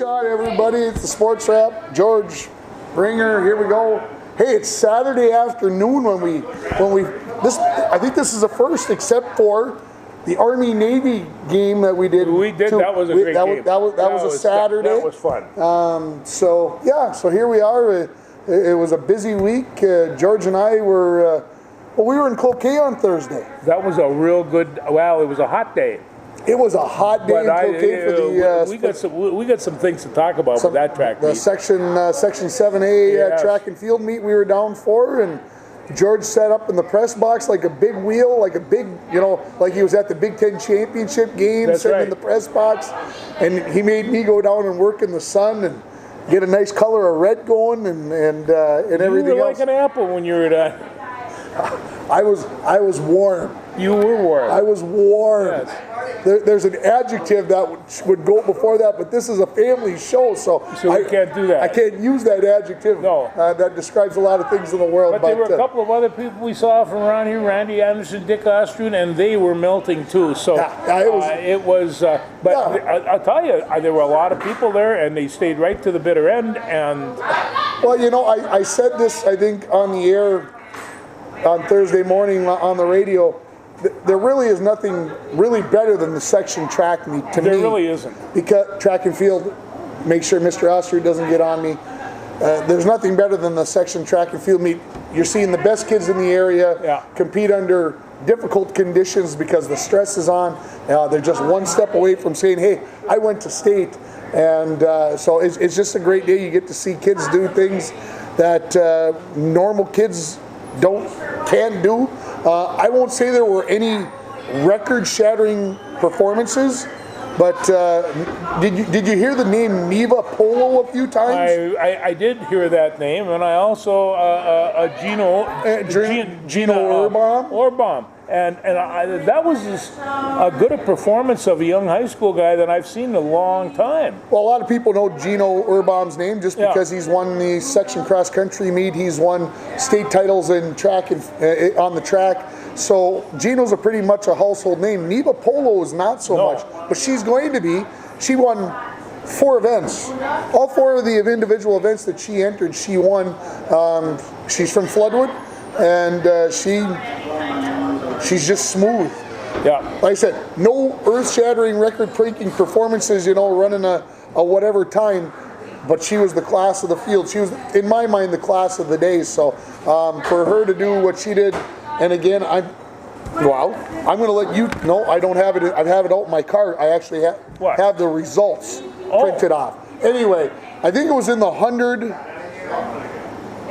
shot, everybody. It's the Sports Wrap. George Bringer, here we go. Hey, it's Saturday afternoon when we I think this is the first, except for the Army-Navy game that we did. We did. That was a great game. That was a Saturday. That was fun. So here we are. It was a busy week. George and I were, we were in Cloquet on Thursday. That was a real good, well, it was a hot day. It was a hot day in Cloquet for the... We got some things to talk about with that track meet. The Section 7A track and field meet we were down for, and George sat up in the press box like a big wheel, like a big, like he was at the Big Ten championship game. That's sitting right. in the press box, and he made me go down and work in the sun and get a nice color of red going and everything You were else. like an apple when you were done. I was warm. You were warm. I was warm. Yes. There's an adjective that would go before that, but this is a family show, so we can't do that. I can't use that adjective. No. That describes a lot of things in the world. But there were a couple of other people we saw from around here, Randy Anderson, Dick Ostrun, and they were melting too. So it was. I'll tell you, there were a lot of people there, and they stayed right to the bitter end. And well, I said this, I think, on the air on Thursday morning on the radio. There really is nothing really better than the section track meet to me. There really isn't. Because track and field, make sure Mr. Oster doesn't get on me. There's nothing better than the section track and field meet. You're seeing the best kids in the area compete under difficult conditions because the stress is on. They're just one step away from saying, hey, I went to state. And so it's just a great day. You get to see kids do things that normal kids can't do. I won't say there were any record-shattering performances, but did you hear the name Neva Polo a few times? I did hear that name, and I also Gino Orbaum. And that was as good a performance of a young high school guy that I've seen in a long time. Well, a lot of people know Gino Urbaum's name just because he's won the section cross country meet. He's won state titles in track and on the track. So Gino's pretty much a household name. Neva Polo is not so much, but she's going to be. She won 4 events. All 4 of the individual events that she entered, she won. She's from Floodwood, and she's just smooth. Yeah. Like I said, no earth-shattering, record-breaking performances, running a whatever time, but she was the class of the field. She was, in my mind, the class of the day. So for her to do what she did, and again, I'm going to let you know. I don't have it. I have it out in my car. I actually have the results printed off. Anyway, I think it was in the 100,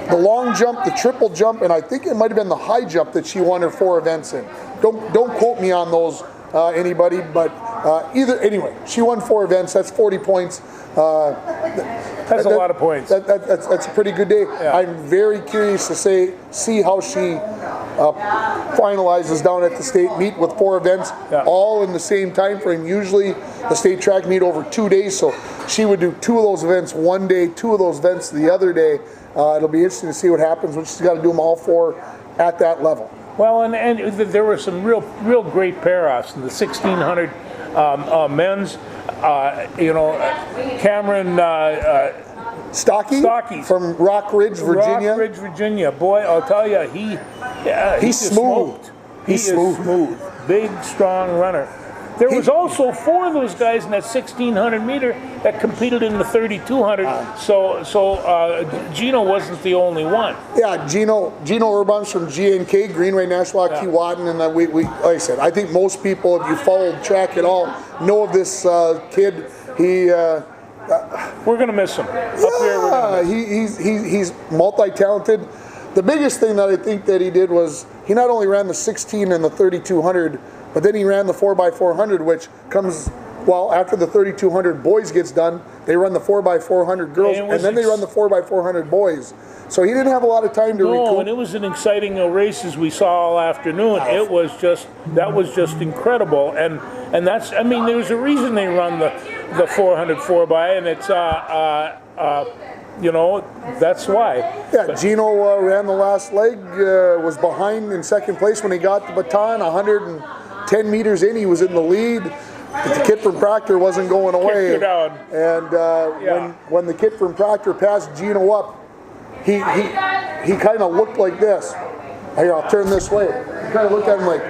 the long jump, the triple jump, and I think it might have been the high jump that she won her 4 events in. Don't quote me on those, anybody, but anyway, she won 4 events. That's 40 points. That's a lot of points. That's a pretty good day. Yeah. I'm very curious to see how she finalizes down at the state meet with 4 events, all in the same time frame. Usually the state track meet over 2 days, so she would do 2 of those events one day, 2 of those events the other day. It'll be interesting to see what happens when she's got to do them all 4 at that level. Well, and there were some real great pair-offs in the 1600 men's. Cameron Stocky from Rock Ridge, Virginia. Rock Ridge, Virginia. Boy, I'll tell you, he's smooth. He's smooth. Big, strong runner. There was also 4 of those guys in that 1600 meter that competed in the 3200. So Gino wasn't the only one. Yeah, Gino Urban's from GNK, Greenway National Keewatin, and we like I said, I think most people, if you followed track at all, know of this kid. We're gonna miss him. He's multi-talented. The biggest thing that I think that he did was he not only ran the 16 and the 3200. But then he ran the 4x400, which comes, after the 3200 boys gets done, they run the 4x400 girls, and then they run the 4x400 boys. So he didn't have a lot of time to recoup. And it was an exciting race as we saw all afternoon. That was just incredible. And that's, there's a reason they run the 400 4x, and it's, that's why. Yeah, Gino ran the last leg, was behind in second place when he got the baton, 110 meters in, he was in the lead. But the kid from Proctor wasn't going away. Kicked her down. And when the kid from Proctor passed Gino up, he kind of looked like this. Here, I'll turn this way. He kind of looked at him like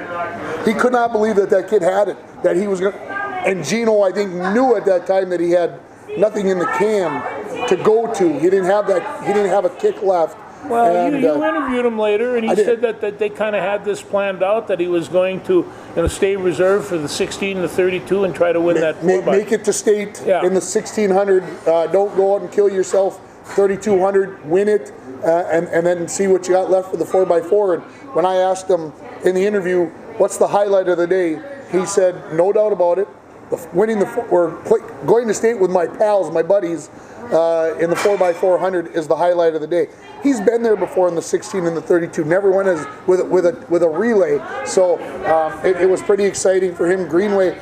he could not believe that kid had it, that he was going to. And Gino, I think, knew at that time that he had nothing in the can to go to. He didn't have that. He didn't have a kick left. Well, and, you interviewed him later, and he said that they kind of had this planned out, that he was going to stay reserved for the 16 and the 32 and try to win that 4x. Make it to state in the 1600. Don't go out and kill yourself. 3200, win it, and then see what you got left for the 4x4. And when I asked him in the interview, what's the highlight of the day, he said, no doubt about it, going to state with my pals, my buddies, in the 4x400 is the highlight of the day. He's been there before in the 16 and the 32. Never went with a relay, so it was pretty exciting for him. Greenway,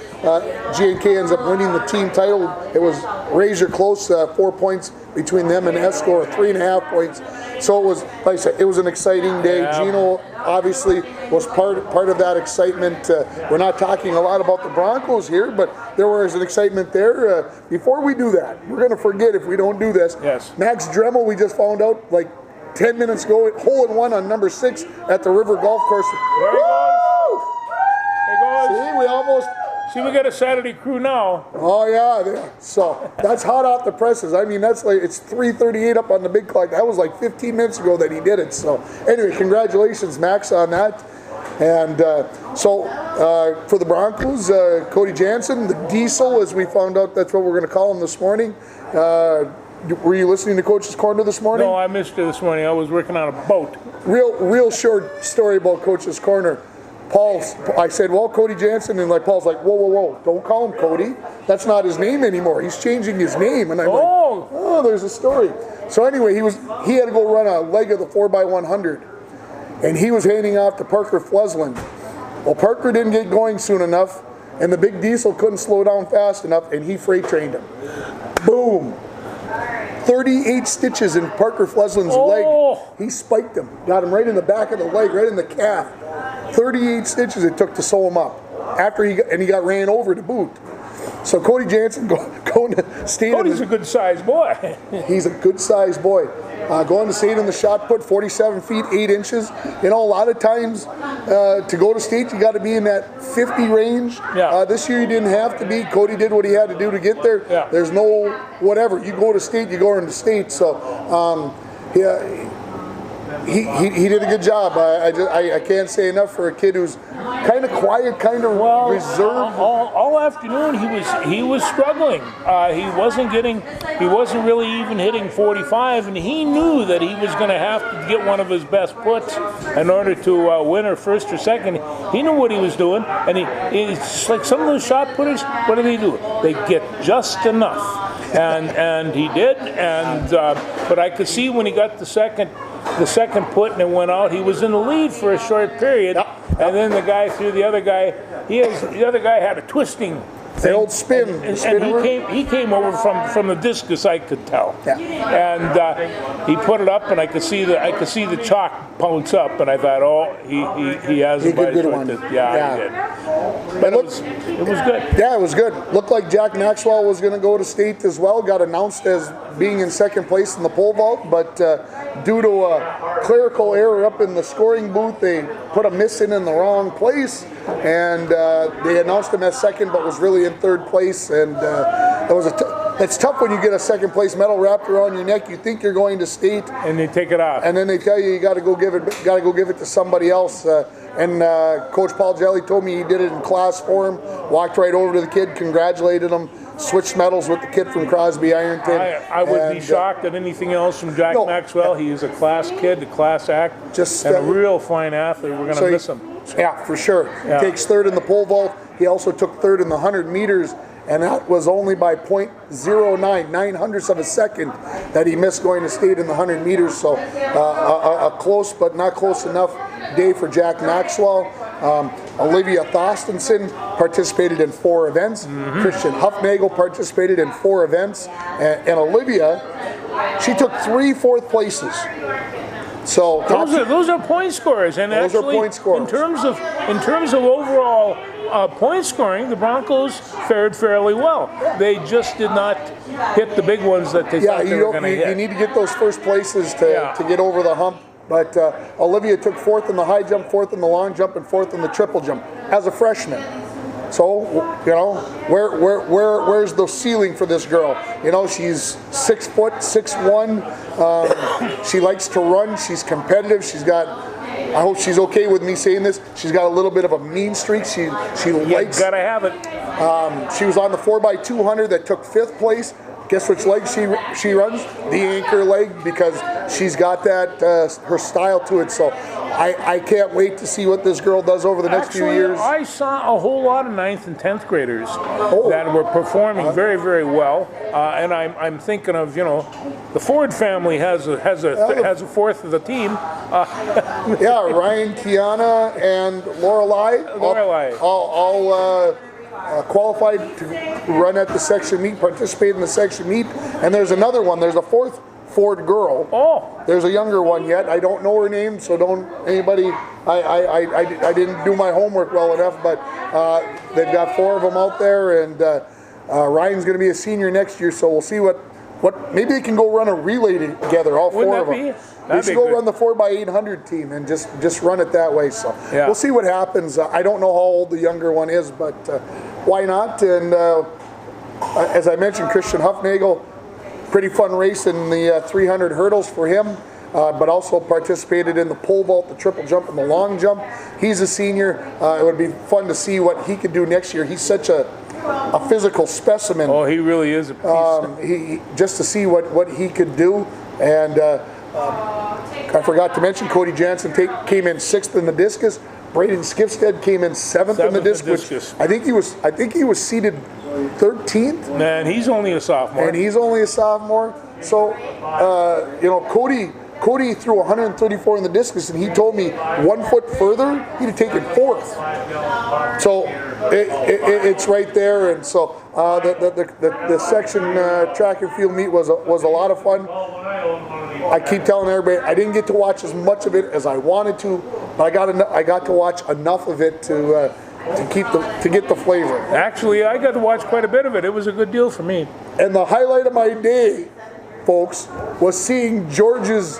G&K ends up winning the team title. It was razor close, 4 points between them and Escor, 3.5 points. So it was, like I said, it was an exciting day. Yeah. Gino obviously was part of that excitement. We're not talking a lot about the Broncos here, but there was an excitement there. Before we do that, we're going to forget if we don't do this. Yes. Max Dremel, we just found out like 10 minutes ago, hole-in-one on number 6 at the River Golf Course. There he goes. There he goes. See, we almost... See, we got a Saturday crew now. Oh, yeah. So that's hot off the presses. I mean, that's like, it's 3:38 up on the big clock. That was like 15 minutes ago that he did it. So anyway, congratulations, Max, on that. And for the Broncos, Cody Jansen, the Diesel, as we found out, that's what we're going to call him this morning. Were you listening to Coach's Corner this morning? No, I missed it this morning. I was working on a boat. Real short story about Coach's Corner. I said, well, Cody Jansen, and like Paul's like, whoa, don't call him Cody. That's not his name anymore. He's changing his name. And I'm like, oh, there's a story. So anyway, he had to go run a leg of the 4x100, and he was handing off to Parker Fleslin. Well, Parker didn't get going soon enough, and the big Diesel couldn't slow down fast enough, and he freight trained him. Boom. 38 stitches in Parker Fleslin's leg. He spiked him, got him right in the back of the leg, right in the calf. 38 stitches it took to sew him up. He got ran over to boot. So Cody Jansen going to state. Cody's a good sized boy. He's a good sized boy. Going to state in the shot put, 47 feet 8 inches. You know, a lot of times to go to state, you got to be in that 50 range. Yeah. This year you didn't have to be. Cody did what he had to do to get there. Yeah. There's no whatever. You go to state, you go into state. So he did a good job. I can't say enough for a kid who's kind of quiet, kind of reserved. All afternoon he was struggling. He wasn't really even hitting 45, and he knew that he was going to have to get one of his best puts in order to win or first or second. He knew what he was doing, and it's like some of those shot putters. What do? They get just enough, and he did. And but I could see when he got the second put and it went out, he was in the lead for a short period, and then the other guy had a twisting the old spin. And he came over from the discus, I could tell. Yeah. And he put it up, and I could see the chalk bounce up, and I thought, oh, he has a bite with it. Yeah, he did. But it was good. Yeah, it was good. Looked like Jack Maxwell was going to go to state as well. Got announced as being in second place in the pole vault, but due to a clerical error up in the scoring booth, they put a miss in the wrong place, and they announced him as second, but was really in third place. And it's tough when you get a second place medal wrapped around your neck. You think you're going to state, and they take it off, and then they tell you got to go give it to somebody else. And Coach Paul Jelly told me he did it in class for him. Walked right over to the kid, congratulated him, switched medals with the kid from Crosby Ironton. I would be shocked at anything else from Jack Maxwell. He is a class kid, a class act, and a real fine athlete. We're going to miss him. Yeah, for sure. Yeah. He takes third in the pole vault. He also took third in the 100 meters, and that was only by 0.09, 900ths of a second, that he missed going to state in the 100 meters. So a close but not close enough day for Jack Maxwell. Olivia Thostenson participated in 4 events. Mm-hmm. Christian Huffnagel participated in 4 events. And Olivia, she took 3 fourth places. So those are point scorers, and those actually, are point scorers. in terms of overall point scoring, the Broncos fared fairly well. They just did not hit the big ones that they thought they were going to hit. You need to get those first places to get over the hump. But Olivia took 4th in the high jump, 4th in the long jump, and 4th in the triple jump as a freshman. So, you know, where's the ceiling for this girl? You know, she's 6 foot, 6'1". She likes to run. She's competitive. She's got, I hope she's okay with me saying this, she's got a little bit of a mean streak. She likes. Gotta have it. She was on the 4x200 that took 5th place. Guess which leg she runs? The anchor leg, because she's got that her style to it. So I can't wait to see what this girl does over the next few years. I saw a whole lot of 9th and 10th graders that were performing very, very well, and I'm thinking of, you know, the Ford family has a 4th of the team. Yeah, Ryan, Kiana, and Lorelei. All qualified to run at the section meet, participate in the section meet. And there's another one. There's a 4th Ford girl. Oh. There's a younger one yet. I don't know her name, so don't anybody. I didn't do my homework well enough, but they've got 4 of them out there, and Ryan's going to be a senior next year, so we'll see what maybe they can go run a relay together, all 4 of them. They should go run the 4x800 team and just run it that way. So we'll see what happens. I don't know how old the younger one is, but why not? And as I mentioned, Christian Huffnagel, pretty fun race in the 300 hurdles for him, but also participated in the pole vault, the triple jump, and the long jump. He's a senior. It would be fun to see what he could do next year. He's such a physical specimen. Oh, he really is a piece. Just to see what he could do. And I forgot to mention, Cody Jansen came in 6th in the discus. Braden Skifstead came in 7th in the discus. I think he was seated 13th. Man, he's only a sophomore. And he's only a sophomore. So, you know, Cody threw 134 in the discus, and he told me 1 foot further, he'd have taken 4th. So it's right there. And so the section track and field meet was a lot of fun. I keep telling everybody I didn't get to watch as much of it as I wanted to, but I got to watch enough of it to get the flavor. Actually, I got to watch quite a bit of it. It was a good deal for me. And the highlight of my day, folks, was seeing George's.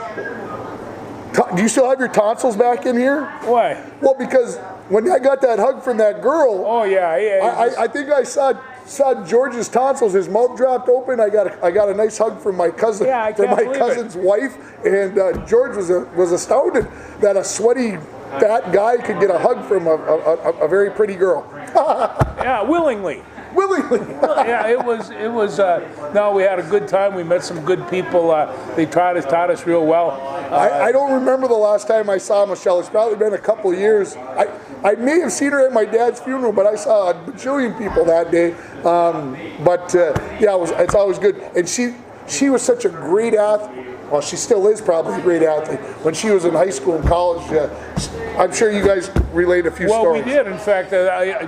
Do you still have your tonsils back in here? Why? Well, because when I got that hug from that girl, I think I saw George's tonsils. His mouth dropped open. I got a nice hug from my cousin, from my cousin's wife, and George was astounded that a sweaty fat guy could get a hug from a very pretty girl. Yeah, willingly. Yeah, it was. No, we had a good time. We met some good people. They taught us real well. I don't remember the last time I saw Michelle. It's probably been a couple of years. I may have seen her at my dad's funeral, but I saw a bajillion people that day. Yeah, it's always good. And she was such a great athlete. Well, she still is probably a great athlete. When she was in high school and college, I'm sure you guys relate a few stories. Well, we did. In fact,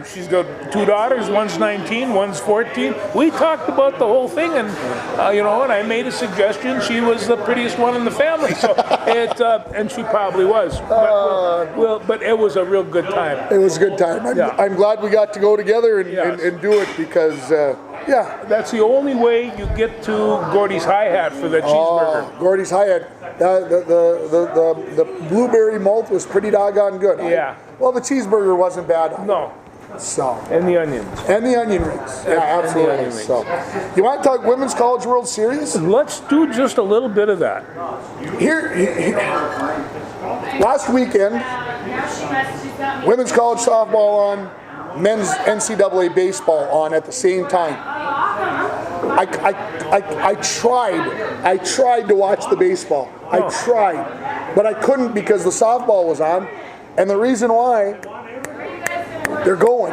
she's got 2 daughters. One's 19, one's 14. We talked about the whole thing, and and I made a suggestion. She was the prettiest one in the family, so and she probably was. But it was a real good time. It was a good time. I'm glad we got to go together and do it because. That's the only way you get to Gordy's Hi-Hat for the cheeseburger. Gordy's Hi-Hat. The blueberry malt was pretty doggone good. Yeah. Well, the cheeseburger wasn't bad. No. So. And the onions. And the onion rings. Yeah, absolutely. So, you want to talk Women's College World Series? Let's do just a little bit of that. Here last weekend, Women's College Softball on, Men's NCAA Baseball on at the same time. I tried to watch the baseball. I tried, but I couldn't because the softball was on. And the reason why, they're going.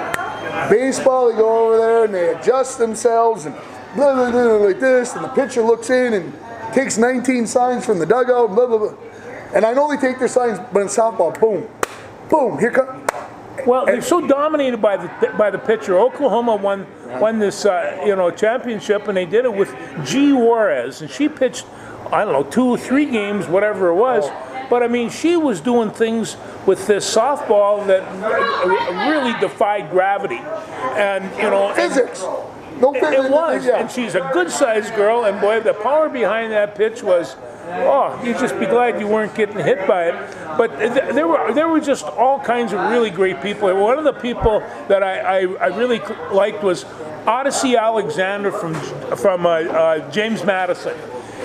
Baseball, they go over there and they adjust themselves and blah, blah, blah, like this, and the pitcher looks in and takes 19 signs from the dugout, blah, blah, blah. And I know they take their signs, but in softball, boom, boom, here comes. Well, they're so dominated by the pitcher. Oklahoma won this championship, and they did it with G. Juarez, and she pitched, I don't know, 2 or 3 games, whatever it was, But I mean, she was doing things with this softball that really defied gravity, and Physics. No physics. it was, Yeah. and she's a good-sized girl, and boy, the power behind that pitch was, you'd just be glad you weren't getting hit by it. But there were just all kinds of really great people. One of the people that I really liked was Odyssey Alexander from James Madison.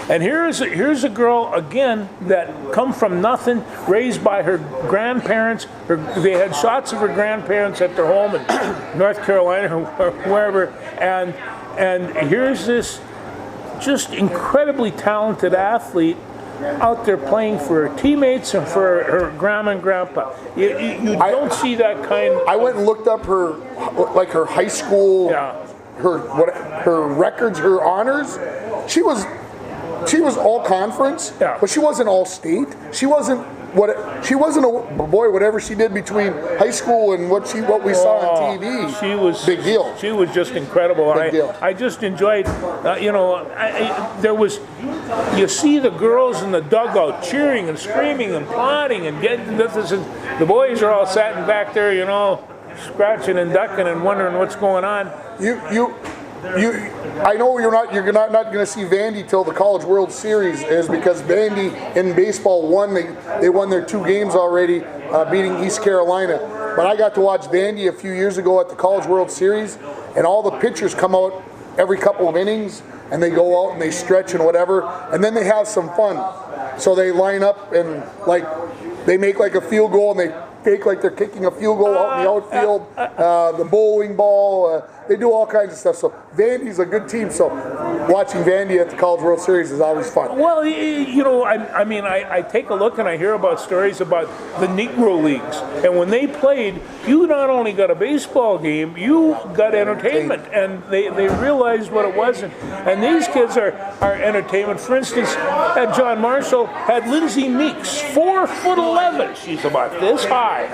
And here's a girl again that come from nothing, raised by her grandparents. They had shots of her grandparents at their home in North Carolina or wherever. And here's this just incredibly talented athlete out there playing for her teammates and for her grandma and grandpa. You don't see that kind. I went and looked up her high school, her records, her honors. She was all conference, but she wasn't all state. She wasn't whatever she did between high school and what we saw on TV. She was big deal. She was just incredible. Big deal. I just enjoyed, there was, you see the girls in the dugout cheering and screaming and applauding and getting this, and the boys are all sitting back there, scratching and ducking and wondering what's going on. I know you're not going to see Vandy till the College World Series, is because Vandy in baseball won. They won their 2 games already, beating East Carolina. But I got to watch Vandy a few years ago at the College World Series, and all the pitchers come out every couple of innings, and they go out and they stretch and whatever, and then they have some fun. So they line up and they make a field goal, and they fake like they're kicking a field goal out in the outfield, the bowling ball. They do all kinds of stuff. So Vandy's a good team. So watching Vandy at the College World Series is always fun. Well, I take a look and I hear about stories about the Negro Leagues. And when they played, you not only got a baseball game, you got entertainment. And they realized what it was. And these kids are entertainment. For instance, John Marshall had Lindsay Meeks, 4'11". She's about this high.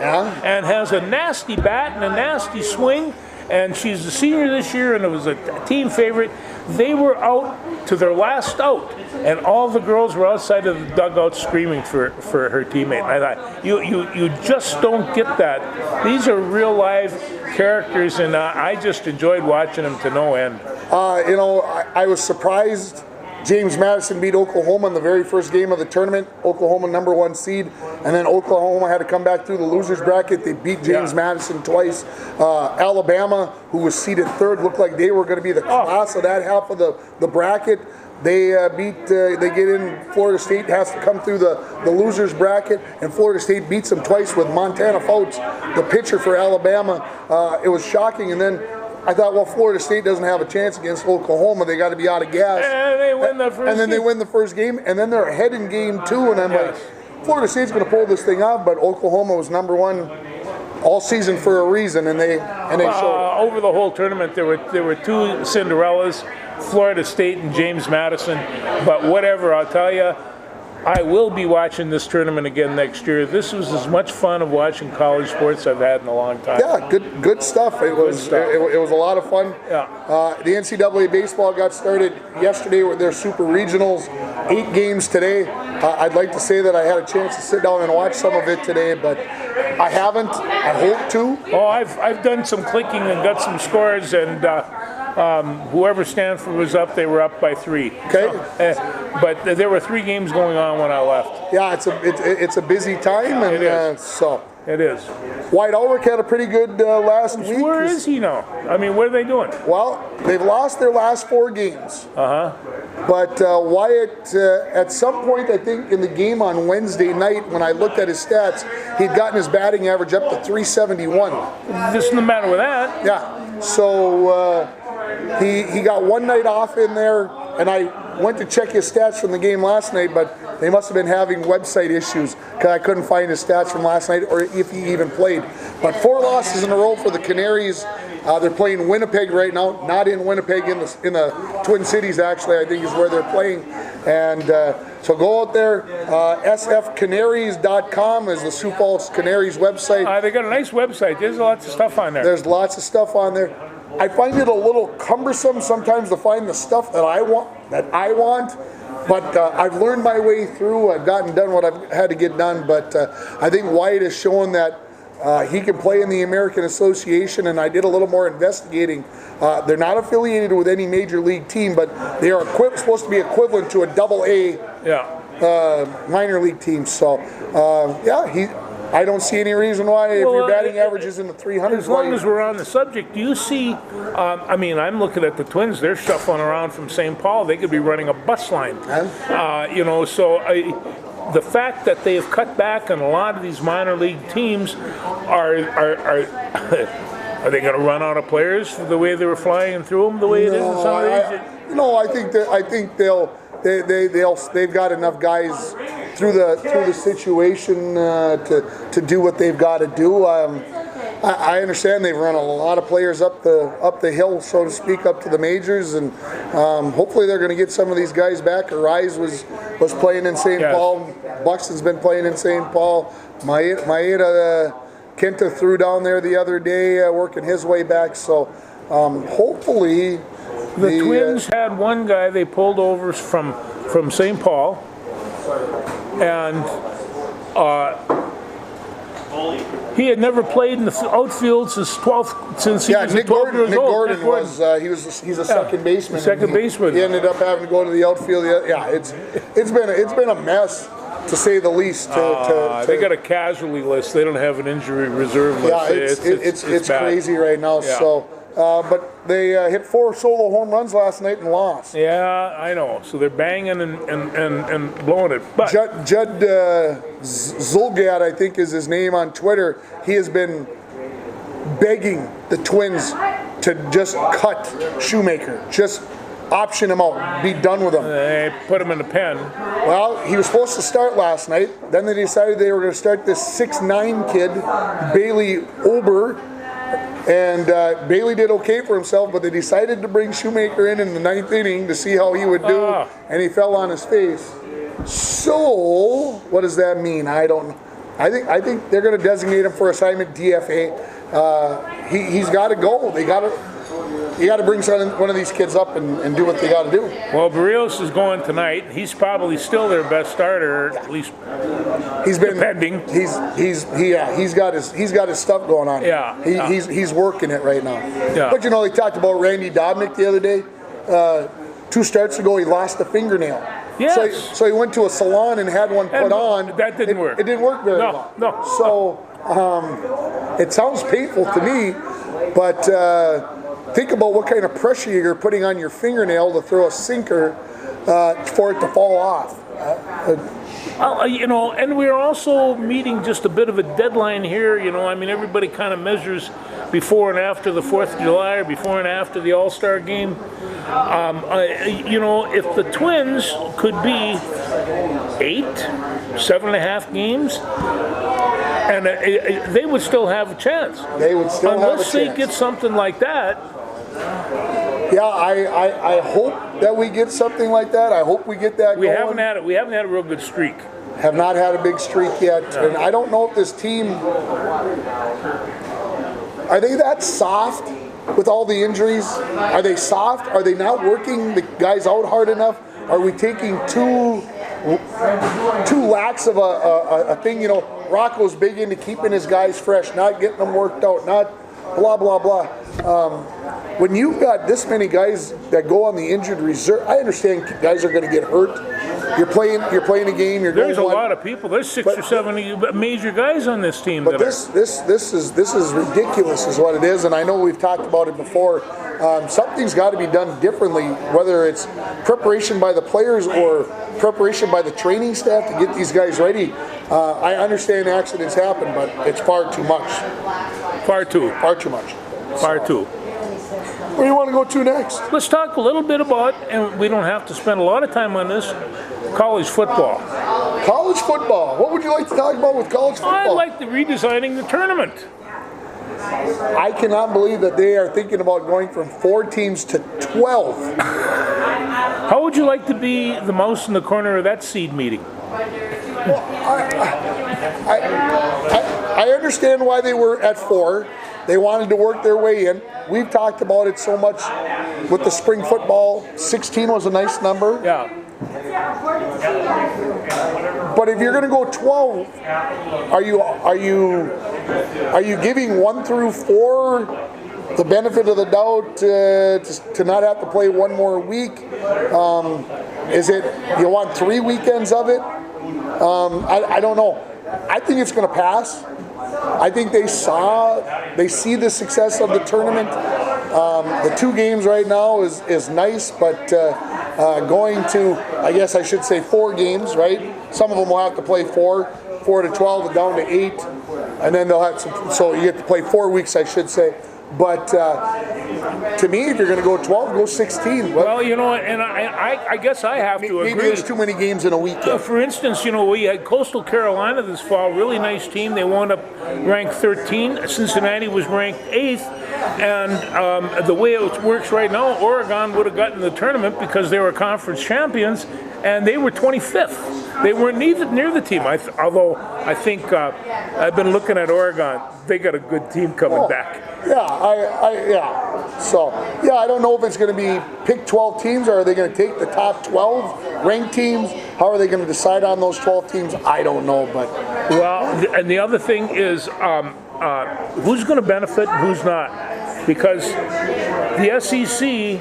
And has a nasty bat and a nasty swing. And she's a senior this year, and it was a team favorite. They were out to their last out, and all the girls were outside of the dugout screaming for her teammate. I thought, you just don't get that. These are real live characters, and I just enjoyed watching them to no end. I was surprised. James Madison beat Oklahoma in the very first game of the tournament. Oklahoma #1 seed, and then Oklahoma had to come back through the losers bracket. They beat James Madison twice. Alabama, who was seeded 3rd, looked like they were going to be the class of that half of the bracket. They they get in. Florida State has to come through the losers bracket, and Florida State beats them twice with Montana Fouts, the pitcher for Alabama. It was shocking, and then I thought, well, Florida State doesn't have a chance against Oklahoma. They got to be out of gas. And they win the first And then they win the first game, and then they're ahead in game 2, and I'm like, Florida State's going to pull this thing off, but Oklahoma was #1 all season for a reason, and they showed it. Over the whole tournament, there were 2 Cinderellas, Florida State and James Madison. But whatever, I'll tell you, I will be watching this tournament again next year. This was as much fun of watching college sports I've had in a long time. Yeah, good stuff. It was a lot of fun. Yeah. The NCAA baseball got started yesterday with their super regionals. 8 games today. I'd like to say that I had a chance to sit down and watch some of it today, but I haven't. I hope to. Oh, I've done some clicking and got some scores, and whoever Stanford was up, they were up by 3. Okay. So, but there were 3 games going on when I left. Yeah, it's a busy time, and It is. so. It is. White Ulrich had a pretty good last week. Where is he now? I mean, what are they doing? Well, they've lost their last 4 games. But Wyatt, at some point, I think in the game on Wednesday night, when I looked at his stats, he'd gotten his batting average up to 371. There's no matter with that. Yeah. So he got 1 night off in there, and I went to check his stats from the game last night, but they must have been having website issues because I couldn't find his stats from last night or if he even played. But 4 losses in a row for the Canaries. They're playing Winnipeg right now, not in Winnipeg, in the Twin Cities, actually, I think is where they're playing. And so go out there. sfcanaries.com is the Sioux Falls Canaries website. They got a nice website. There's lots of stuff on there. There's lots of stuff on there. I find it a little cumbersome sometimes to find the stuff that I want. But I've learned my way through. I've gotten done what I've had to get done. But I think Wyatt has shown that he can play in the American Association, and I did a little more investigating. They're not affiliated with any major league team, but they are supposed to be equivalent to a AA minor league team. So, I don't see any reason why, if your batting average is in the 300s. As long as we're on the subject, do you see, I'm looking at the Twins, they're shuffling around from St. Paul. They could be running a bus line. The fact that they've cut back on a lot of these minor league teams, are they going to run out of players the way they were flying through them, the way it is in some of these? I think they've got enough guys through the situation to do what they've got to do. I understand they've run a lot of players up the hill, so to speak, up to the majors, and hopefully they're going to get some of these guys back. Arise was playing in St. Paul. Buxton's been playing in St. Paul. Maeda Kenta threw down there the other day, working his way back. So hopefully the Twins had one guy they pulled over from St. Paul, and he had never played in the outfield since he was 12 years Nick old. Gordon he's a second baseman. He ended up having to go to the outfield. It's been a mess, to say the least. They got a casualty list. They don't have an injury reserve list. It's crazy right now. Yeah. So, but they hit 4 solo home runs last night and lost. Yeah, I know. So they're banging and blowing it. But Judd Zulgad, I think is his name on Twitter. He has been begging the Twins to just cut Shoemaker. Just option him out. Be done with him. They put him in the pen. Well, he was supposed to start last night. Then they decided they were going to start this 6'9" kid, Bailey Ober. And Bailey did okay for himself, but they decided to bring Shoemaker in the 9th inning to see how he would do, and he fell on his face. So, what does that mean? I don't know. I think they're going to designate him for assignment DFA. He's got to go. You got to bring one of these kids up and do what they got to do. Well, Barrios is going tonight. He's probably still their best starter, at least. He's been depending. He's got his stuff going on. Yeah. He's working it right now. Yeah. But they talked about Randy Dobnik the other day. 2 starts ago, he lost a fingernail. Yes. So he went to a salon and had one put on. That didn't work. It didn't work very well. No. So it sounds painful to me, but think about what kind of pressure you're putting on your fingernail to throw a sinker for it to fall off. And we're also meeting just a bit of a deadline here. Everybody kind of measures before and after the 4th of July or before and after the All-Star game. If the Twins could be 7.5 games, and they would still have a chance. They would still have a chance. Unless they get something like that. Yeah, I hope that we get something like that. I hope we get that going. We haven't had a real good streak. Have not had a big streak yet. No. And I don't know if this team, are they that soft with all the injuries? Are they soft? Are they not working the guys out hard enough? Are we taking too lax of a thing? Rocco's big into keeping his guys fresh, not getting them worked out, not blah, blah, blah. When you've got this many guys that go on the injured reserve, I understand guys are going to get hurt. You're playing a game. There's a lot of people. There's 6 or 7 major guys on this team. But this is ridiculous, is what it is. And I know we've talked about it before. Something's got to be done differently, whether it's preparation by the players or preparation by the training staff to get these guys ready. I understand accidents happen, but it's far too much. Far too much. Far too. Where do you want to go to next? Let's talk a little bit about, and we don't have to spend a lot of time on this, college football. College football. What would you like to talk about with college football? I like the redesigning the tournament. I cannot believe that they are thinking about going from 4 teams to 12. How would you like to be the mouse in the corner of that seed meeting? Well, I understand why they were at 4. They wanted to work their way in. We've talked about it so much with the spring football. 16 was a nice number. Yeah. But if you're going to go 12, are you giving 1 through 4 the benefit of the doubt to not have to play one more week? Is it you want 3 weekends of it? I don't know. I think it's going to pass. I think they see the success of the tournament. The 2 games right now is nice, but going to, I guess I should say 4 games, right? Some of them will have to play 4 to 12, and down to 8, and then they'll have so you get to play 4 weeks, I should say. But to me, if you're going to go 12, go 16. Well, and I guess I have to agree. Maybe it's too many games in a weekend. For instance, we had Coastal Carolina this fall, really nice team. They wound up ranked 13. Cincinnati was ranked 8th. And the way it works right now, Oregon would have gotten the tournament because they were conference champions, and they were 25th. They weren't near the team. Although I think I've been looking at Oregon. They got a good team coming back. Yeah, So, I don't know if it's going to be pick 12 teams, or are they going to take the top 12 ranked teams? How are they going to decide on those 12 teams? I don't know, but... Well, and the other thing is who's going to benefit and who's not. Because the SEC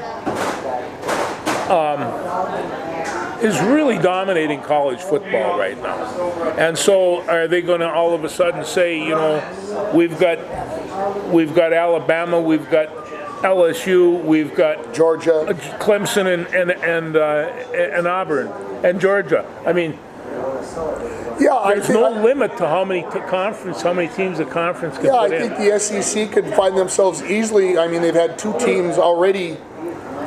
is really dominating college football right now. And so are they going to all of a sudden say, we've got Alabama, we've got LSU, we've got Georgia, Clemson, and Auburn, and Georgia. I mean, there's no limit to how many teams a conference can put in. I think the SEC could find themselves easily. I mean, they've had 2 teams already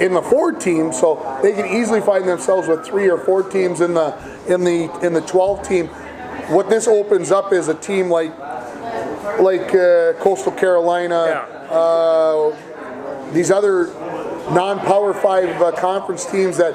in the 4 teams, so they can easily find themselves with 3 or 4 teams in the 12 team. What this opens up is a team like Coastal Carolina, these other non-Power 5 conference teams that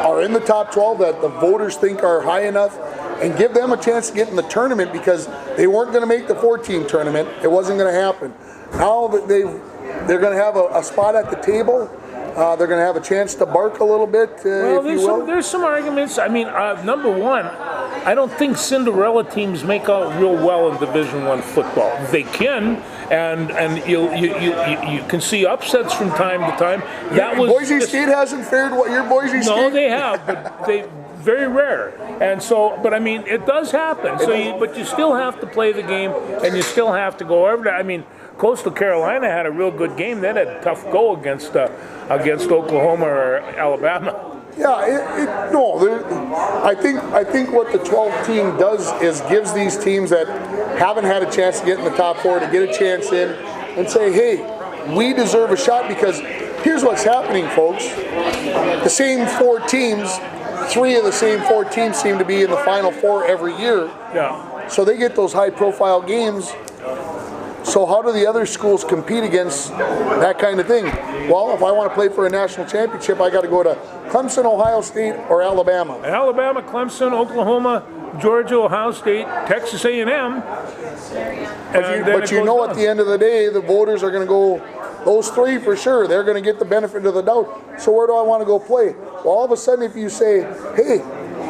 are in the top 12 that the voters think are high enough, and give them a chance to get in the tournament, because they weren't going to make the 4-team tournament. It wasn't going to happen. Now that they're going to have a spot at the table. They're going to have a chance to bark a little bit, if you will. There's some arguments. I mean, number one, I don't think Cinderella teams make out real well in Division I football. They can, and you can see upsets from time to time. Boise State hasn't fared what your Boise State. No, they have, but they very rare. And so, but I mean, it does happen. But you still have to play the game, and you still have to go over there. I mean, Coastal Carolina had a real good game. They had a tough go against Oklahoma or Alabama. Yeah, I think what the 12 team does is gives these teams that haven't had a chance to get in the top 4 to get a chance in and say, hey, we deserve a shot, because here's what's happening, folks. The same 4 teams, 3 of the same 4 teams seem to be in the Final 4 every year. Yeah. So they get those high-profile games. So how do the other schools compete against that kind of thing? Well, if I want to play for a national championship, I got to go to Clemson, Ohio State, or Alabama. Alabama, Clemson, Oklahoma, Georgia, Ohio State, Texas A&M. But you know, at the end of the day, the voters are going to go, those 3 for sure. They're going to get the benefit of the doubt. So where do I want to go play? Well, all of a sudden, if you say, hey,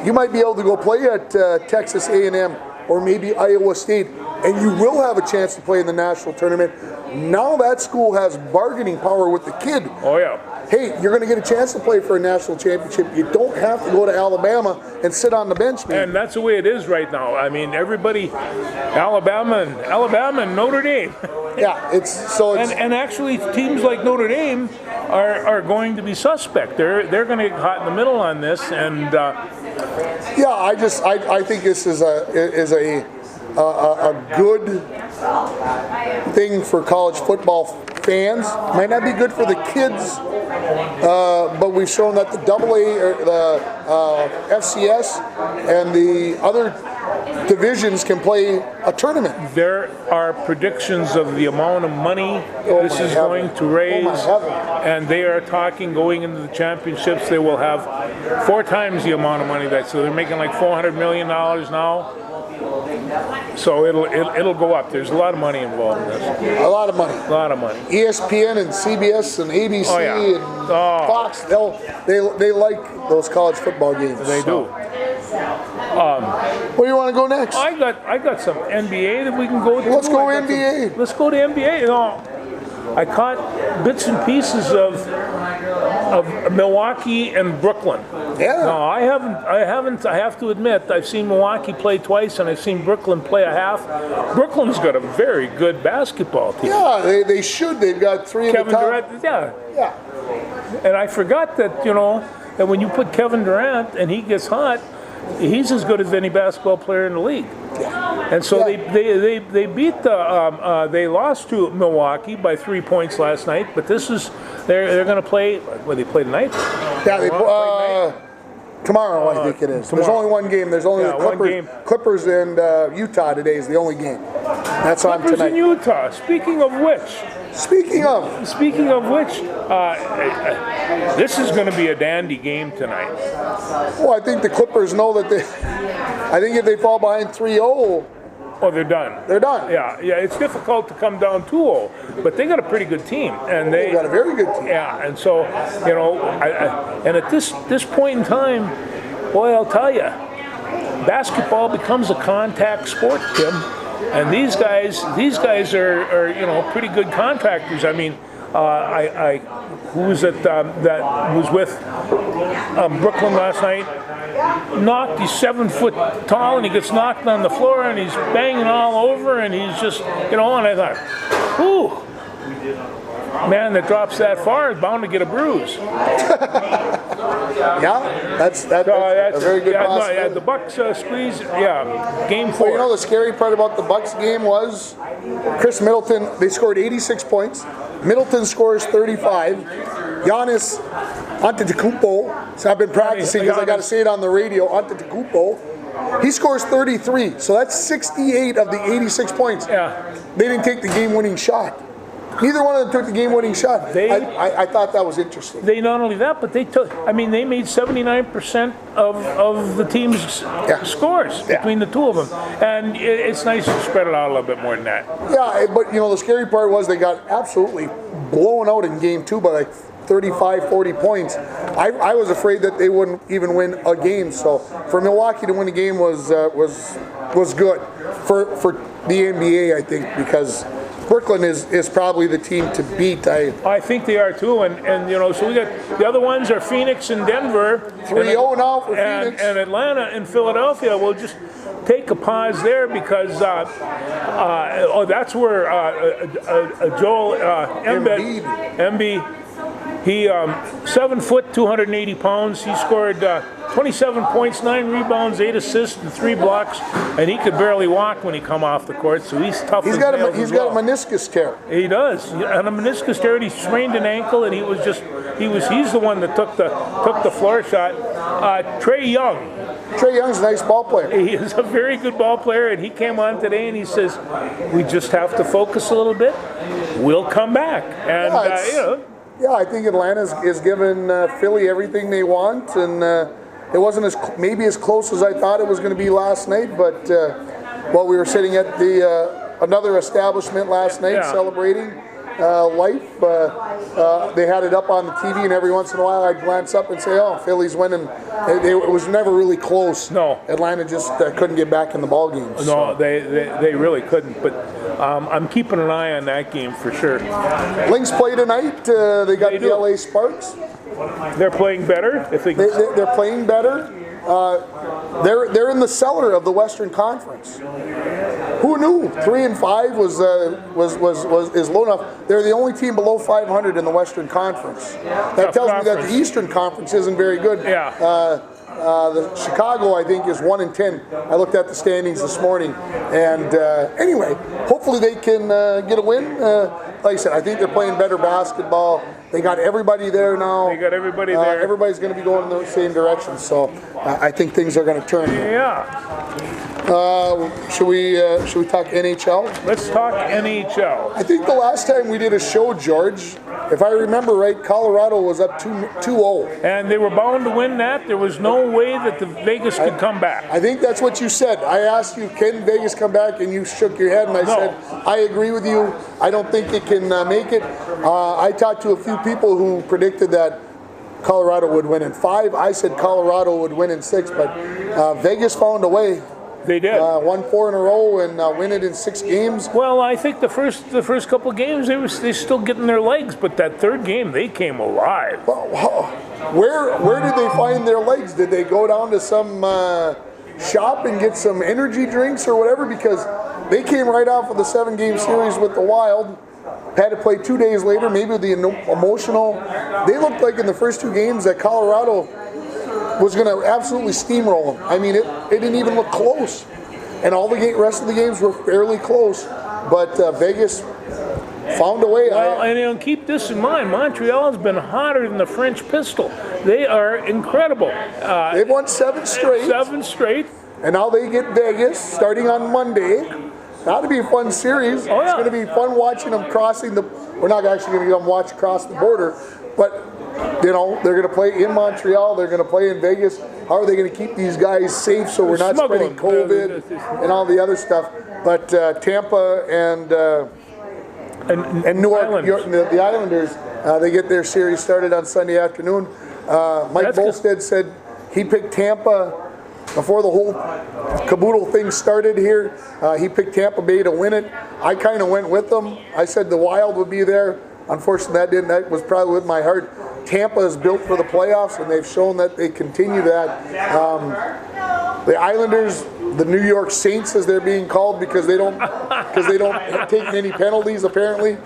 you might be able to go play at Texas A&M or maybe Iowa State, and you will have a chance to play in the national tournament. Now that school has bargaining power with the kid. Oh, yeah. Hey, you're going to get a chance to play for a national championship. You don't have to go to Alabama and sit on the bench, man. And that's the way it is right now. I mean, everybody, Alabama and Notre Dame. Yeah, and actually teams like Notre Dame are going to be suspect. They're going to get caught in the middle on this, and I think this is a good thing for college football fans. Might not be good for the kids, but we've shown that the AA, or the FCS, and the other divisions can play a tournament. There are predictions of the amount of money this is going to raise, and they are talking going into the championships. They will have 4 times the amount of money so they're making like $400 million now. So it'll go up. There's a lot of money involved in this. A lot of money. A lot of money. ESPN and CBS and ABC Oh, yeah. and Fox, they like those college football games. They do. Where do you want to go next? I got some NBA that we can go to. Let's go NBA. Let's go to NBA. You know, I caught bits and pieces of Milwaukee and Brooklyn. Yeah. No, I haven't. I have to admit, I've seen Milwaukee play twice, and I've seen Brooklyn play a half. Brooklyn's got a very good basketball team. Yeah, they should. They've got three of Kevin the top. Durant, yeah. Yeah. And I forgot that, that when you put Kevin Durant and he gets hot, he's as good as any basketball player in the league. And so they beat they lost to Milwaukee by 3 points last night, but they're going to play. Well, they play tonight. Yeah, they tomorrow I think it is. There's only one game. There's only the one game. Clippers and Utah today is the only game. That's on Clippers tonight. in Utah. Speaking of which, this is going to be a dandy game tonight. Well, I think the Clippers know that I think if they fall behind 3-0, they're done. they're done. Yeah. It's difficult to come down 2-0, but they got a pretty good team, and They've got a very good team. Yeah, and so and at this point in time, boy, I'll tell you, basketball becomes a contact sport, Tim, and these guys are pretty good contractors. I mean, who was it that was with Brooklyn last night? Knocked, he's 7 foot tall, and he gets knocked on the floor, and he's banging all over, and he's just, and I thought, whew, man that drops that far is bound to get a bruise. Yeah, that's a very good possibility. The Bucks squeeze, game 4. Well, the scary part about the Bucks game was Chris Middleton, they scored 86 points. Middleton scores 35. Giannis Antetokounmpo, so I've been practicing because I got to say it on the radio, Antetokounmpo, he scores 33. So that's 68 of the 86 points. Yeah. They didn't take the game-winning shot. Neither one of them took the game-winning shot. I thought that was interesting. They not only that, but they made 79% of the team's scores between the two of them, and it's nice to spread it out a little bit more than that. Yeah, but the scary part was they got absolutely blown out in game 2 by like 35, 40 points. I was afraid that they wouldn't even win a game. So for Milwaukee to win a game was good for the NBA, I think, because Brooklyn is probably the team to beat. I think they are too, and so we got the other ones are Phoenix and Denver. 3-0 now for Phoenix. And Atlanta and Philadelphia. We'll just take a pause there because that's where Joel Embiid. He 7 foot, 280 pounds. He scored 27 points, 9 rebounds, 8 assists, and 3 blocks. And he could barely walk when he come off the court. So he's tough. He's got a meniscus tear. He does, and a meniscus tear. And he sprained an ankle, and he's the one that took the floor shot. Trae Young. Trae Young's a nice ball player. He is a very good ball player, and he came on today and he says, "We just have to focus a little bit. We'll come back." And yeah, I think Atlanta is giving Philly everything they want, and it wasn't maybe as close as I thought it was going to be last night. But while we were sitting at the another establishment last night celebrating life, they had it up on the TV, and every once in a while I'd glance up and say, "Oh, Philly's winning." It was never really close. No, Atlanta just couldn't get back in the ball game. No, so. they really couldn't. But I'm keeping an eye on that game for sure. Lynx play tonight. They got the LA Sparks. They're playing better. They're playing better. They're in the cellar of the Western Conference. Who knew? 3-5 is low enough. They're the only team below 500 in the Western Conference. That tells me that the Eastern Conference isn't very good. Yeah. The Chicago, I think, is 1-10. I looked at the standings this morning, and anyway, hopefully they can get a win. Like I said, I think they're playing better basketball. They got everybody there now. They got everybody there. Everybody's going to be going in the same direction, so I think things are going to turn. Yeah. Should we talk NHL? Let's talk NHL. I think the last time we did a show, George, if I remember right, Colorado was up 2-0. And they were bound to win that. There was no way that Vegas could come back. I think that's what you said. I asked you, can Vegas come back? And you shook your head, and I said, I agree with you. I don't think it can make it. I talked to a few people who predicted that Colorado would win in 5. I said Colorado would win in 6, but Vegas found a way. They did. Won 4 in a row and win it in 6 games. Well, I think the first couple of games they're still getting their legs, but that third game they came alive. Where did they find their legs? Did they go down to some shop and get some energy drinks or whatever? Because they came right off of the 7-game series with the Wild. Had to play 2 days later, maybe the emotional. They looked like in the first 2 games that Colorado was going to absolutely steamroll them. I mean, it didn't even look close. And all the rest of the games were fairly close. But Vegas found a way. Well, and keep this in mind, Montreal has been hotter than the French pistol. They are incredible. They've won 7 straight. 7 straight. And now they get Vegas starting on Monday. That'll be a fun series. Oh, yeah. It's going to be fun watching them crossing the. We're not actually going to get them watch across the border, but they're going to play in Montreal. They're going to play in Vegas. How are they going to keep these guys safe so we're not spreading COVID and all the other stuff? But Tampa and New York, the Islanders, they get their series started on Sunday afternoon. Mike Bolstad said he picked Tampa. Before the whole caboodle thing started here, he picked Tampa Bay to win it. I kind of went with them. I said the Wild would be there. Unfortunately, that didn't. That was probably with my heart. Tampa is built for the playoffs, and they've shown that they continue that. The Islanders, the New York Saints, as they're being called, because they don't take any penalties. Apparently,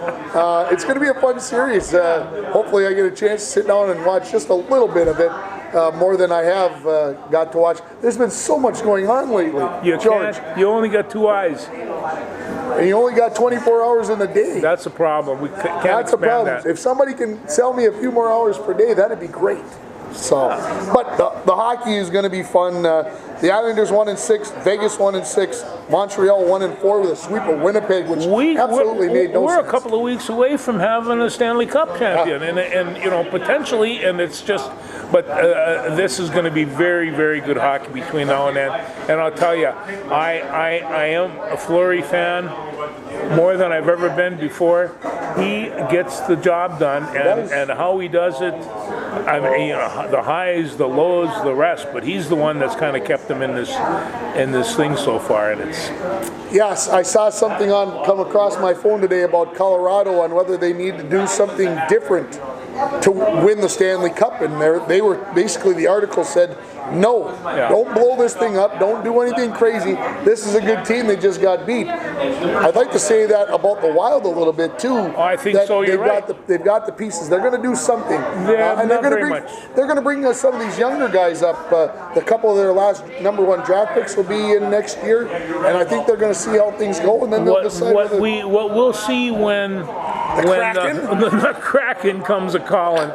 it's going to be a fun series. Hopefully, I get a chance to sit down and watch just a little bit of it. More than I have got to watch. There's been so much going on lately, George. You only got 2 eyes. And you only got 24 hours in a day. That's a problem. We can't That's a problem. that. If somebody can sell me a few more hours per day, that'd be great. So, but the hockey is going to be fun. The Islanders 1-6, Vegas 1-6, Montreal 1-4 with a sweep of Winnipeg, which absolutely made no sense. We're a couple of weeks away from having a Stanley Cup champion, and potentially, and it's just. But this is going to be very, very good hockey between now and then. And I'll tell you, I am a Fleury fan more than I've ever been before. He gets the job done, and how he does it, I mean, the highs, the lows, the rest. But he's the one that's kind of kept them in this thing so far, and it's. Yes, I saw something come across my phone today about Colorado on whether they need to do something different to win the Stanley Cup, and they were basically, the article said, no, don't blow this thing up, don't do anything crazy. This is a good team, they just got beat. I'd like to say that about the Wild a little bit too. I think so. You're right. They've got the pieces. They're going to do something, and they're going to bring some of these younger guys up. The couple of their last #1 draft picks will be in next year, and I think they're going to see how things go, and then they'll decide. What we'll see when the Kraken comes a calling.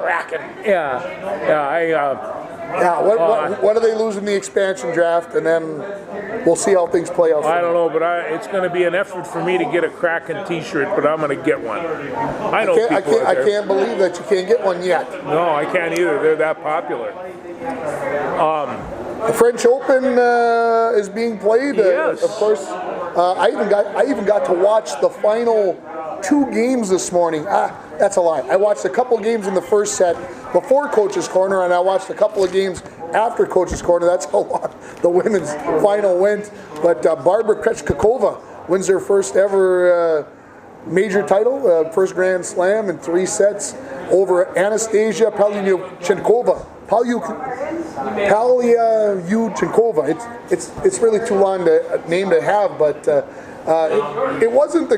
What are they losing the expansion draft, and then we'll see how things play out. I don't know, but it's going to be an effort for me to get a Kraken T-shirt, but I'm going to get one. I can't believe that you can't get one yet. No, I can't either. They're that popular. The French Open is being played. Yes. Of course, I even got to watch the final 2 games this morning. That's a lie. I watched a couple of games in the first set before Coach's Corner, and I watched a couple of games after Coach's Corner. That's how long the women's final went. But Barbara Krejcikova wins her first ever major title, first Grand Slam in 3 sets over Anastasia Palyuchenkova. Palyuchenkova. It's really too long a name to have, but it wasn't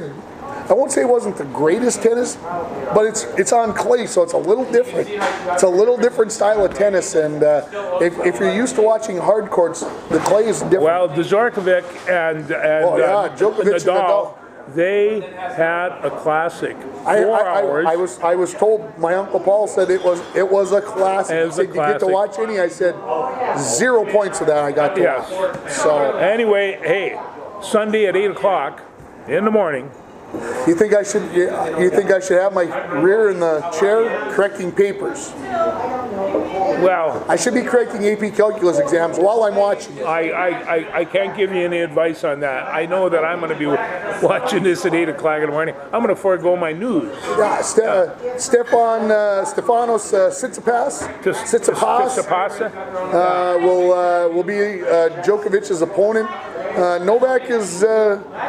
I won't say it wasn't the greatest tennis, but it's on clay, so it's a little different. It's a little different style of tennis, and if you're used to watching hard courts, the clay is different. Well, Djokovic and Nadal, they had a classic. 4 hours. I was told, my Uncle Paul said it was a classic. He said, you get to watch any? I said 0 points of that I got to watch. So anyway, hey, Sunday at 8 o'clock in the morning. You think I should have my rear in the chair correcting papers? Well, I should be correcting AP Calculus exams while I'm watching it. I can't give you any advice on that. I know that I'm going to be watching this at 8 o'clock in the morning. I'm going to forego my news. Yeah, Stefanos Tsitsipas will be Djokovic's opponent. Novak is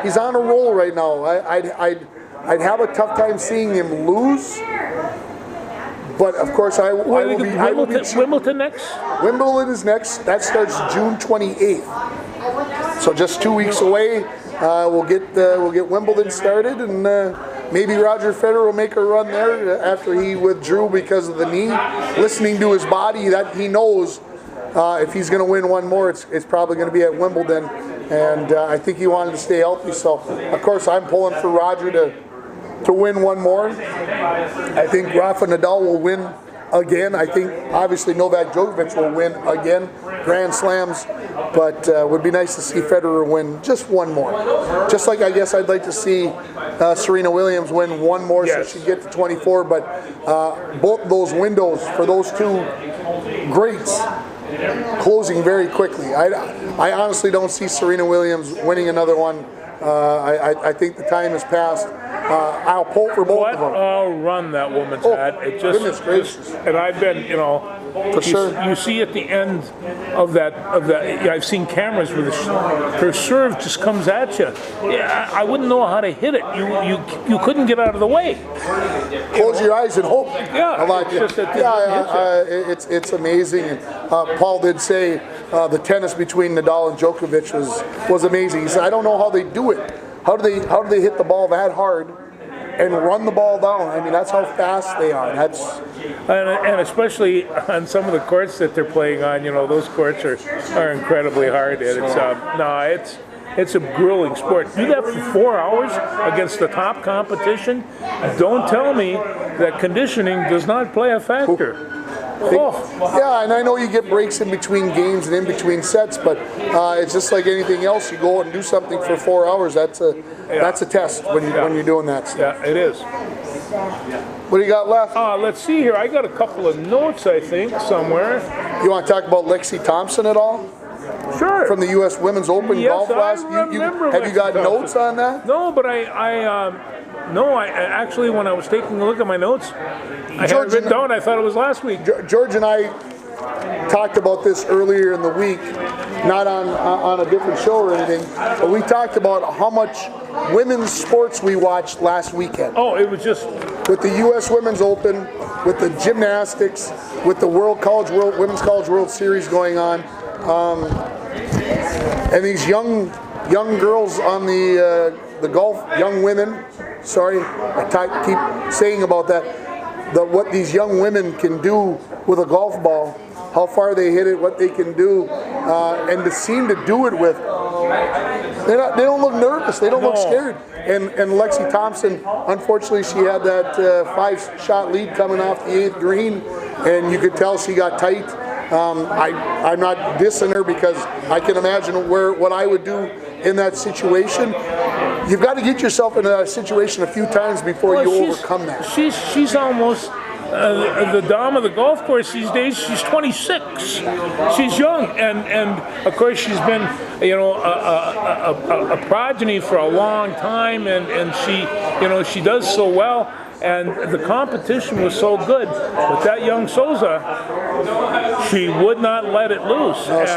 he's on a roll right now. I'd have a tough time seeing him lose. But of course, I will be. Wimbledon next? Wimbledon is next. That starts June 28th. So just 2 weeks away. We'll get Wimbledon started, and maybe Roger Federer will make a run there after he withdrew because of the knee. Listening to his body, that he knows if he's going to win one more, it's probably going to be at Wimbledon. And I think he wanted to stay healthy. So of course, I'm pulling for Roger to win one more. I think Rafa Nadal will win again. I think obviously Novak Djokovic will win again, Grand Slams, but would be nice to see Federer win just one more. Just like I guess I'd like to see Serena Williams win one more so she'd get to 24, but both those windows for those two greats closing very quickly. I honestly don't see Serena Williams winning another one. I think the time has passed. I'll pull for both of them. What a run that woman's had. It just, goodness gracious. And I've been, For sure. You see at the end of that, I've seen cameras where her serve just comes at you. Yeah, I wouldn't know how to hit it. You couldn't get out of the way. Close your eyes and hope. Yeah, it's amazing. And Paul did say the tennis between Nadal and Djokovic was amazing. He said, I don't know how they do it. How do they hit the ball that hard and run the ball down? I mean, that's how fast they are. And especially on some of the courts that they're playing on, those courts are incredibly hard. And it's a grueling sport. Do that for 4 hours against the top competition. Don't tell me that conditioning does not play a factor. Yeah, and I know you get breaks in between games and in between sets, but it's just like anything else. You go out and do something for 4 hours. That's a test when you're doing that stuff. Yeah, it is. What do you got left? Let's see here. I got a couple of notes, I think, somewhere. You want to talk about Lexi Thompson at all? Sure. From the U.S. Women's Open golf last. Have you got notes on that? No, but I actually, when I was taking a look at my notes, I had it written down. I thought it was last week. George and I talked about this earlier in the week, not on a different show or anything, but we talked about how much women's sports we watched last weekend. Oh, it was just with the U.S. Women's Open, with the gymnastics, with the Women's College World Series going on, and these young girls on the golf, young women. Sorry, I keep saying about that. What these young women can do with a golf ball, how far they hit it, what they can do, and to seem to do it with. They don't look nervous. They don't look scared. And Lexi Thompson, unfortunately, she had that 5-shot lead coming off the 8th green, and you could tell she got tight. I'm not dissing her because I can imagine what I would do in that situation. You've got to get yourself in a situation a few times before you overcome that. She's almost the dame of the golf course these days. She's 26. She's young, and of course she's been a progeny for a long time, and she does so well. And the competition was so good, but that young Souza, she would not let it loose, and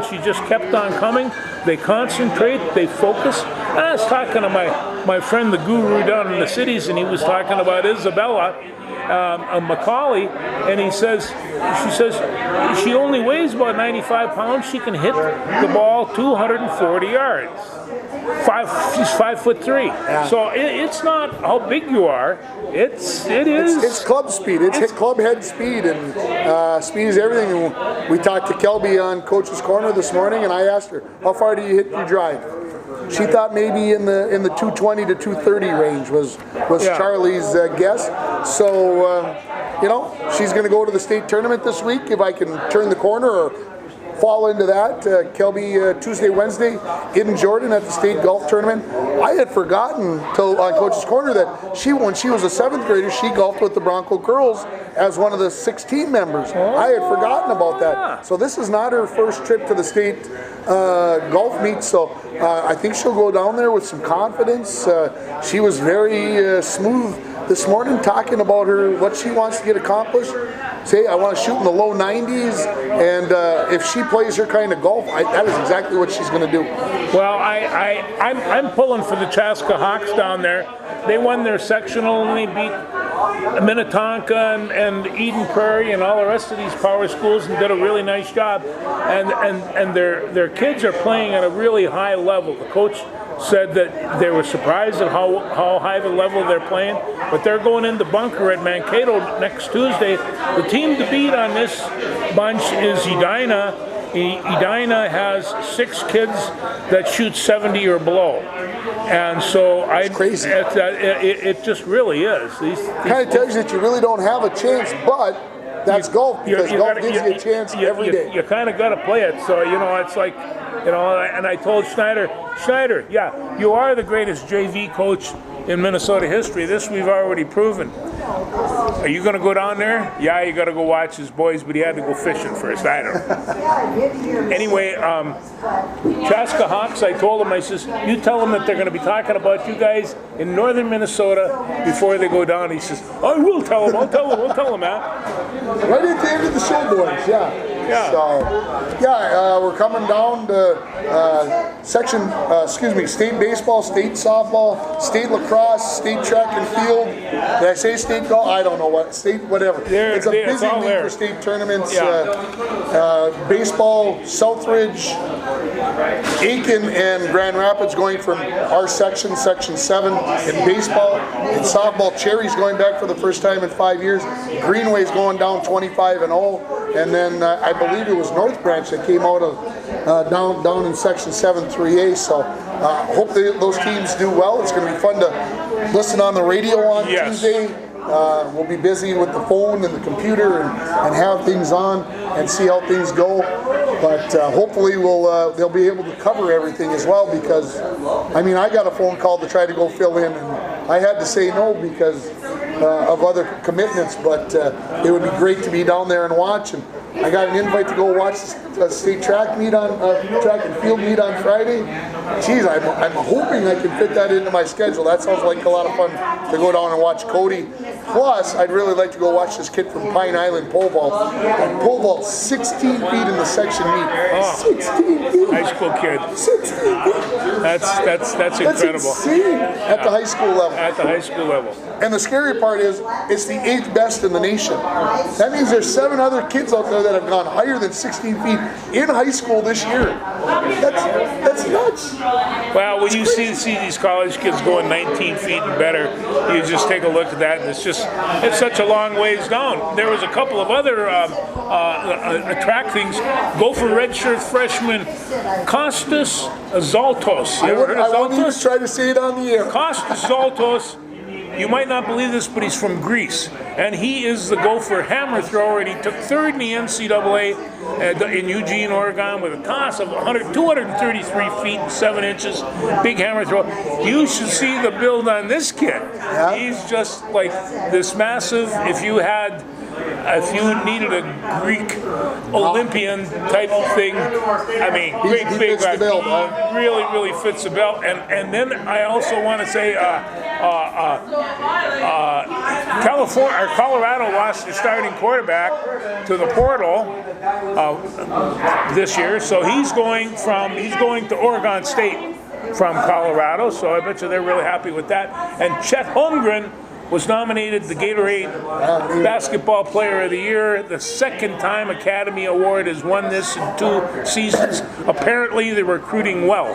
she just kept on coming. They concentrate, they focus. And I was talking to my friend, the guru down in the cities, and he was talking about Isabella Macaulay, and she says she only weighs about 95 pounds. She can hit the ball 240 yards. She's 5'3". Yeah. So it's not how big you are. It is. It's club speed. It's club head speed, and speed is everything. And we talked to Kelby on Coach's Corner this morning, and I asked her, "How far do you hit your drive?" She thought maybe in the 220 to 230 range was Charlie's guess. So she's going to go to the state tournament this week if I can turn the corner, or fall into that. Kelby Tuesday, Wednesday in Jordan at the state golf tournament. I had forgotten till on Coach's Corner that when she was a 7th grader, she golfed with the Bronco girls as one of the 16 members. I had forgotten about that. So this is not her first trip to the state golf meet. So I think she'll go down there with some confidence. She was very smooth this morning talking about what she wants to get accomplished. Say, I want to shoot in the low 90s, and if she plays her kind of golf, that is exactly what she's going to do. Well, I'm pulling for the Chaska Hawks down there. They won their sectional and they beat Minnetonka and Eden Prairie and all the rest of these power schools and did a really nice job. And their kids are playing at a really high level. The coach said that they were surprised at how high the level they're playing, but they're going into Bunker at Mankato next Tuesday. The team to beat on this bunch is Edina. Edina has 6 kids that shoot 70 or below, and so That's crazy. It just really is. These kind of tells you that you really don't have a chance, but that's golf, because golf gives you a chance every day. You kind of got to play it, so it's like, and I told Schneider, yeah, you are the greatest JV coach in Minnesota history. This we've already proven. Are you going to go down there? Yeah, you got to go watch his boys, but he had to go fishing first. I don't know. Anyway, Chaska Hawks, I told him, I says, you tell them that they're going to be talking about you guys in northern Minnesota before they go down. He says, I will tell them. I'll tell them, man. Right at the end of the show, boys. Yeah. So, we're coming down to state baseball, state softball, state lacrosse, state track and field. Did I say state golf? I don't know what. State whatever. It's a busy week for state tournaments. Yeah. Baseball, Southridge, Aiken, and Grand Rapids going from our section 7 in baseball. In softball, Cherry's going back for the first time in 5 years. Greenway's going down 25-0. And then I believe it was North Branch that came out of down in section 7 3A. So hope those teams do well. It's going to be fun to listen on the radio on Tuesday. We'll be busy with the phone and the computer and have things on and see how things go. But hopefully they'll be able to cover everything as well, because I got a phone call to try to go fill in, and I had to say no because of other commitments, but it would be great to be down there and watch. And I got an invite to go watch the state track and field meet on Friday. Geez, I'm hoping I can fit that into my schedule. That sounds like a lot of fun to go down and watch Cody. Plus, I'd really like to go watch this kid from Pine Island pole vault. And pole vault 16 feet in the section meet. 16 feet. High school kid. 16 feet. That's That's incredible. insane at the high school level. At the high school level. And the scary part is, it's the 8th best in the nation. That means there's 7 other kids out there that have gone higher than 16 feet in high school this year. That's nuts. Well, when you see these college kids going 19 feet and better, you just take a look at that, and it's such a long ways down. There was a couple of other track things. Go for redshirt freshman Kostas Zaltos. You ever heard of I won't even Zaltos? try to say it on the air. Kostas Zaltos. You might not believe this, but he's from Greece, and he is the Gopher hammer thrower, and he took 3rd in the NCAA in Eugene, Oregon, with a toss of 233 feet and 7 inches, big hammer throw. You should see the build on this kid. Yeah. He's just like this massive. If you needed a Greek Olympian type of thing, great he big fits the guy. bill, He really fits the bill. And then I also want to say, Colorado lost their starting quarterback to the portal this year, so he's going to Oregon State from Colorado. So I bet you they're really happy with that. And Chet Holmgren was nominated the Gatorade Basketball Player of the Year. The 2nd time Academy Award has won this in 2 seasons. Apparently they're recruiting well.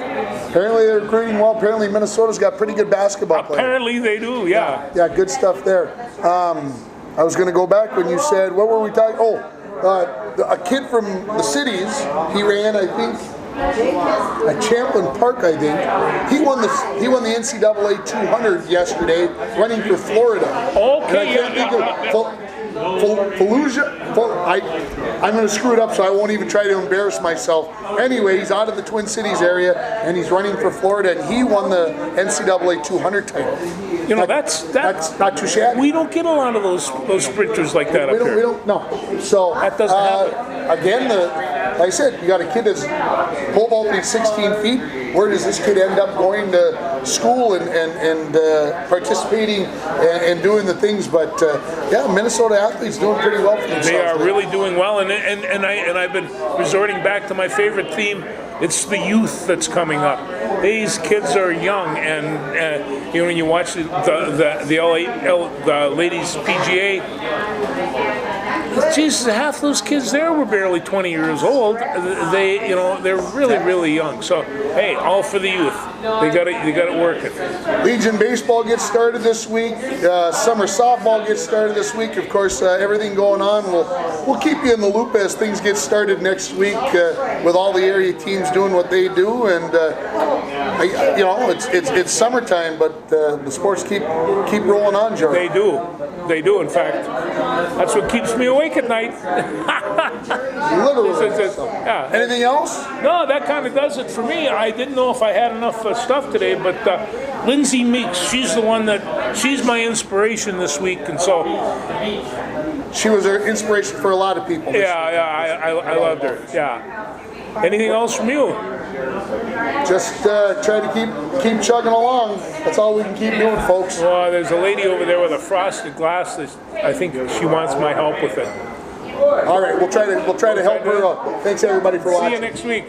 Apparently Minnesota's got pretty good basketball players. Apparently they do, yeah. Yeah, good stuff there. I was going to go back when you said, what were we talking? A kid from the cities, he ran, I think, at Champlin Park, I think. He won the NCAA 200 yesterday, running for Florida. Okay, I'm going to screw it up, so I won't even try to embarrass myself. Anyway, he's out of the Twin Cities area, and he's running for Florida, and he won the NCAA 200 title. You know, that's not too shabby. We don't get a lot of those sprinters like that up here. We don't. No. So that doesn't happen. Again, like I said, you got a kid that's pole vaulting 16 feet. Where does this kid end up going to school and participating and doing the things? But yeah, Minnesota athletes doing pretty well for themselves. They are really doing well, and I've been resorting back to my favorite theme. It's the youth that's coming up. These kids are young, and you know, when you watch the ladies PGA, Jesus, half those kids there were barely 20 years old. They're really young. So hey, all for the youth. They got it working. Legion baseball gets started this week. Summer softball gets started this week. Of course, everything going on. We'll keep you in the loop as things get started next week with all the area teams doing what they do. And it's summertime, but the sports keep rolling on, Joe. They do. They do. In fact, that's what keeps me awake at night. Literally. Yeah. Anything else? No, that kind of does it for me. I didn't know if I had enough stuff today, but Lindsay Meeks, she's my inspiration this week, and so she was an inspiration for a lot of people. I loved her. Yeah. Anything else from you? Just try to keep chugging along. That's all we can keep doing, folks. Well, there's a lady over there with a frosted glass that I think she wants my help with it. All right, we'll try to help her out. Thanks everybody for watching. See you next week.